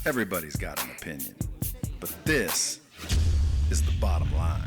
Everybody's got an opinion, but this is the bottom line.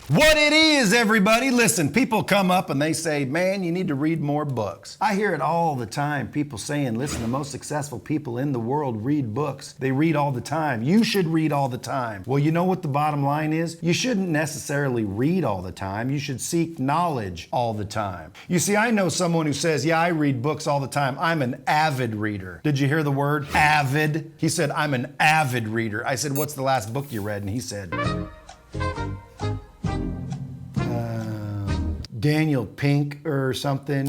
What it is, everybody. Listen, people come up and they say, man, you need to read more books. I hear it all the time. People saying, listen, the most successful people in the world read books. They read all the time. You should read all the time. Well, you know what the bottom line is? You shouldn't necessarily read all the time. You should seek knowledge all the time. You see, I know someone who says, yeah, I read books all the time. I'm an avid reader. Did you hear the word avid? He said, I'm an avid reader. I said, what's the last book you read? And he said, Daniel Pink or something,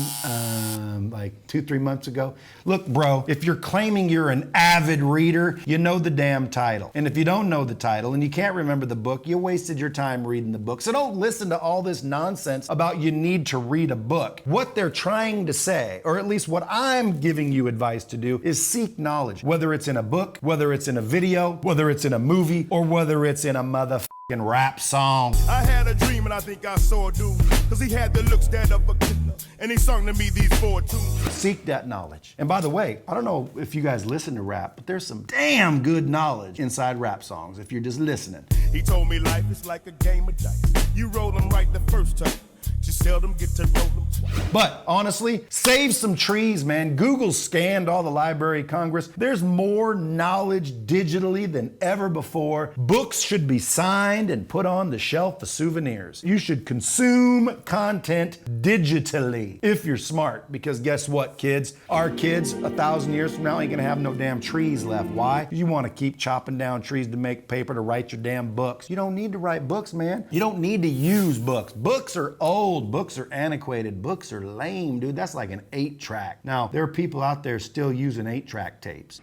like 2-3 months ago. Look, bro, if you're claiming you're an avid reader, you know the damn title. And if you don't know the title and you can't remember the book, you wasted your time reading the book. So don't listen to all this nonsense about you need to read a book. What they're trying to say, or at least what I'm giving you advice to do, is seek knowledge. Whether it's in a book, whether it's in a video, whether it's in a movie, or whether it's in a motherfucking rap song. I had a dream and I think I saw a dude, cause he had the looks that of a killer, and he sung to me these 4 tunes. Seek that knowledge. And by the way, I don't know if you guys listen to rap, but there's some damn good knowledge inside rap songs if you're just listening. He told me life is like a game of dice. You roll them right the first time, you seldom get to roll them twice. But honestly, save some trees, man. Google scanned all the Library of Congress. There's more knowledge digitally than ever before. Books should be signed and put on the shelf for souvenirs. You should consume content digitally if you're smart, because guess what, kids? Our kids 1,000 years from now ain't gonna have no damn trees left. Why? You wanna keep chopping down trees to make paper to write your damn books. You don't need to write books, man. You don't need to use books. Books are old. Books are antiquated. Books are lame, dude. That's like an 8-track. Now, there are people out there still using 8-track tapes.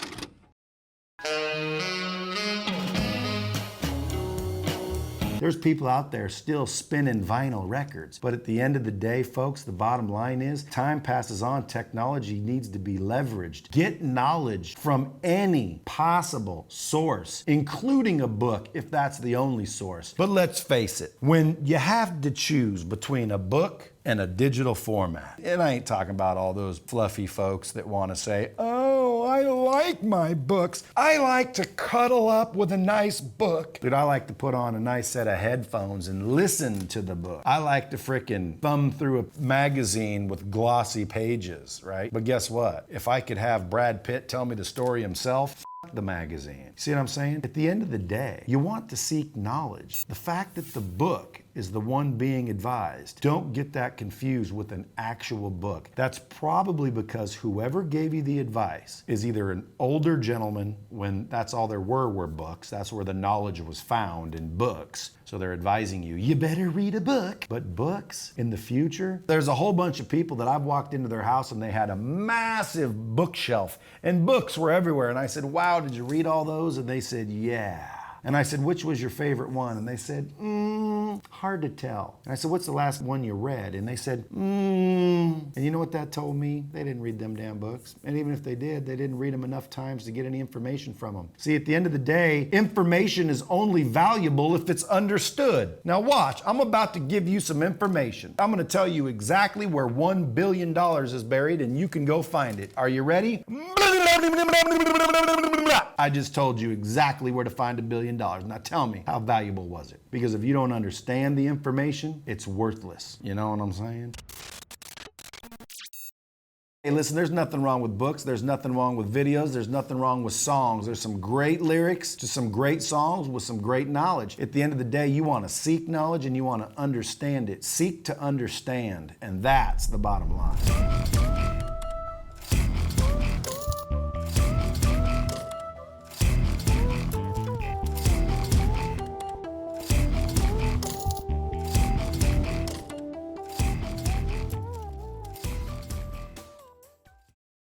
There's people out there still spinning vinyl records. But at the end of the day, folks, the bottom line is time passes on. Technology needs to be leveraged. Get knowledge from any possible source, including a book, if that's the only source. But let's face it, when you have to choose between a book and a digital format, and I ain't talking about all those fluffy folks that want to say, oh, I like my books. I like to cuddle up with a nice book. Dude, I like to put on a nice set of headphones and listen to the book. I like to frickin' thumb through a magazine with glossy pages, right? But guess what? If I could have Brad Pitt tell me the story himself, the magazine. See what I'm saying? At the end of the day, you want to seek knowledge. The fact that the book is the one being advised, don't get that confused with an actual book. That's probably because whoever gave you the advice is either an older gentleman, when that's all there were books. That's where the knowledge was found, in books. So they're advising you, you better read a book. But books in the future, there's a whole bunch of people that I've walked into their house and they had a massive bookshelf and books were everywhere. And I said, wow, did you read all those? And they said, yeah. And I said, which was your favorite one? And they said, hard to tell. And I said, what's the last one you read? And they said, And you know what that told me? They didn't read them damn books. And even if they did, they didn't read them enough times to get any information from them. See, at the end of the day, information is only valuable if it's understood. Now watch, I'm about to give you some information. I'm gonna tell you exactly where $1 billion is buried and you can go find it. Are you ready? I just told you exactly where to find $1 billion. Now tell me, how valuable was it? Because if you don't understand the information, it's worthless. You know what I'm saying? Hey, listen, there's nothing wrong with books. There's nothing wrong with videos. There's nothing wrong with songs. There's some great lyrics to some great songs with some great knowledge. At the end of the day, you want to seek knowledge and you want to understand it. Seek to understand, and that's the bottom line.